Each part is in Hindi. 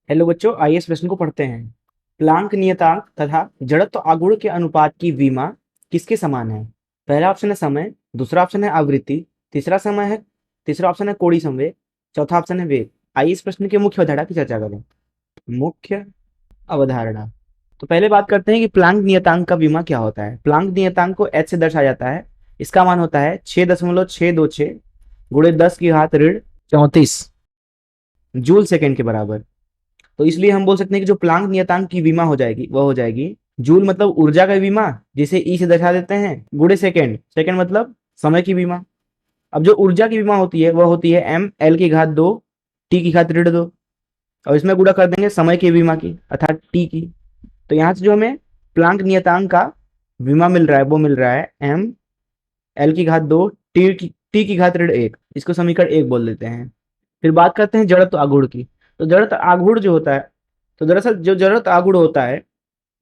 हेलो बच्चों, आइए इस प्रश्न को पढ़ते हैं। प्लांक नियतांक तथा जड़त्व आघूर्ण के अनुपात की विमा किसके समान है? पहला ऑप्शन है समय, दूसरा ऑप्शन है आवृत्ति, तीसरा ऑप्शन है कोणीय संवेग, चौथा ऑप्शन है वेग। आइए इस प्रश्न की मुख्य अवधारणा की चर्चा करें। मुख्य अवधारणा। तो पहले बात करते हैं कि प्लांक नियतांक का विमा क्या होता है। प्लांक नियतांक को एच से दर्शाया जाता है। इसका मान होता है 6.626 गुणे 10⁻34 जूल सेकेंड के बराबर। तो इसलिए हम बोल सकते हैं कि जो प्लांक नियतांक की विमा हो जाएगी वह हो जाएगी जूल मतलब ऊर्जा का विमा, जिसे ई से दर्शा देते हैं, गुणे सेकेंड, सेकेंड मतलब समय की विमा। अब जो ऊर्जा की विमा होती है वह होती है एम एल की घात 2 टी की घात ऋण 2, और इसमें गुणा कर देंगे समय की विमा की अर्थात टी की। तो यहाँ से जो हमें प्लांक नियतांक का विमा मिल रहा है वो मिल रहा है एम एल की घात 2 टी की घात ऋण 1, इसको समीकरण 1 बोल देते हैं। फिर बात करते हैं जड़त्व आघूर्ण की। तो जड़त्व आघूर्ण जो होता है, तो दरअसल जो जड़त्व आघूर्ण होता है,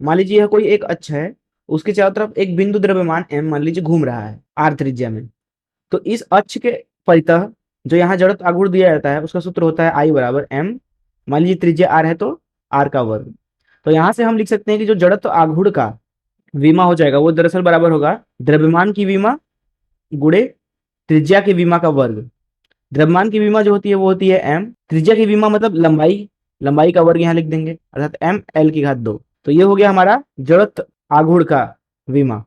मान लीजिए यह कोई एक अक्ष है, उसके चारों तरफ एक बिंदु द्रव्यमान एम मान लीजिए घूम रहा है आर त्रिज्या में। तो इस अक्ष के परितः जो यहाँ जड़त्व आघूर्ण दिया जाता है उसका सूत्र होता है आई बराबर एम, मान लीजिए त्रिज्या आर है तो आर का वर्ग। तो यहाँ से हम लिख सकते हैं कि जो जड़त्व आघूर्ण का विमा हो जाएगा वो दरअसल बराबर होगा द्रव्यमान की विमा गुणे त्रिज्या की विमा का वर्ग। द्रव्यमान की विमा जो होती है वो होती है एम, त्रिज्या की विमा मतलब लंबाई, लंबाई का वर्ग यहाँ लिख देंगे अर्थात एम एल की घात 2। तो ये हो गया हमारा जड़त्व आघूर्ण का विमा।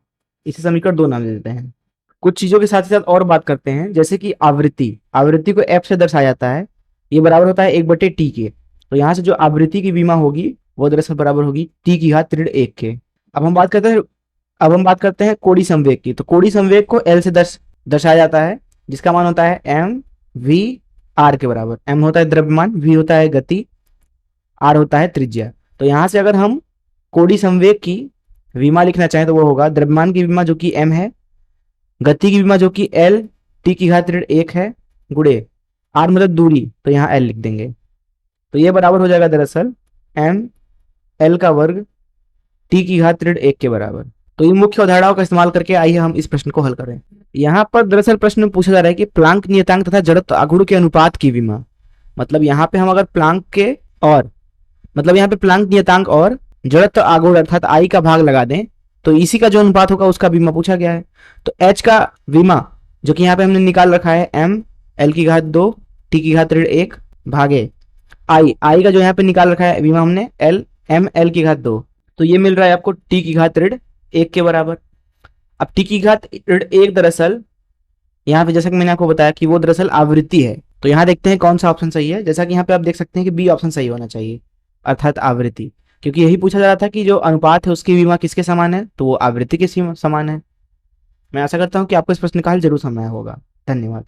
इसे समीकरण 2 नाम दे देते हैं। कुछ चीजों के साथ ही साथ और बात करते हैं, जैसे कि आवृत्ति। आवृत्ति को एफ से दर्शाया जाता है, ये बराबर होता है 1/टी के। तो यहाँ से जो आवृत्ति की विमा होगी वो दरअसल बराबर होगी टी की घात ऋण 1 के। अब हम बात करते हैं कोणीय संवेग की। तो कोणीय संवेग को एल से दर्शाया जाता है, जिसका मान होता है एम वी आर के बराबर। एम होता है द्रव्यमान, वी होता है गति, आर होता है त्रिज्या। तो यहां से अगर हम कोणीय संवेग की विमा लिखना चाहें तो वो होगा द्रव्यमान की विमा जो कि एम है, गति की विमा जो कि एल टी की घात ऋण 1 है, गुणे आर मतलब दूरी, तो यहाँ एल लिख देंगे। तो ये बराबर हो जाएगा दरअसल एम एल का वर्ग टी की घात ऋण 1 के बराबर। तो ये मुख्य अवधारणाओं का इस्तेमाल करके आइए हम इस प्रश्न को हल करें। यहाँ पर दरअसल प्रश्न में पूछा जा रहा है कि प्लांक नियतांक तथा जड़त्व आघूर्ण के अनुपात की विमा। मतलब यहाँ पे हम अगर प्लांक के और मतलब यहाँ पे प्लांक नियतांक और जड़त्व आघूर्ण अर्थात आई का भाग लगा दें तो इसी का जो अनुपात होगा उसका विमा पूछा गया है। तो एच का विमा जो कि यहाँ पे हमने निकाल रखा है एम एल की घात 2 टी की घात ऋण 1 भागे आई का जो यहाँ पे निकाल रखा है विमा हमने एल एम एल की घात 2, तो ये मिल रहा है आपको टी की घात ऋण 1 के बराबर। अब टी की घात ऋण 1 दरअसल यहाँ पे जैसा कि मैंने आपको बताया कि वो दरअसल आवृत्ति है। तो यहाँ देखते हैं कौन सा ऑप्शन सही है। जैसा कि यहाँ पे आप देख सकते हैं कि बी ऑप्शन सही होना चाहिए अर्थात आवृत्ति, क्योंकि यही पूछा जा रहा था कि जो अनुपात है उसकी विमा किसके समान है, तो वो आवृत्ति के समान है। मैं आशा करता हूँ कि आपको इस प्रश्न का हल जरूर समझ आया होगा। धन्यवाद।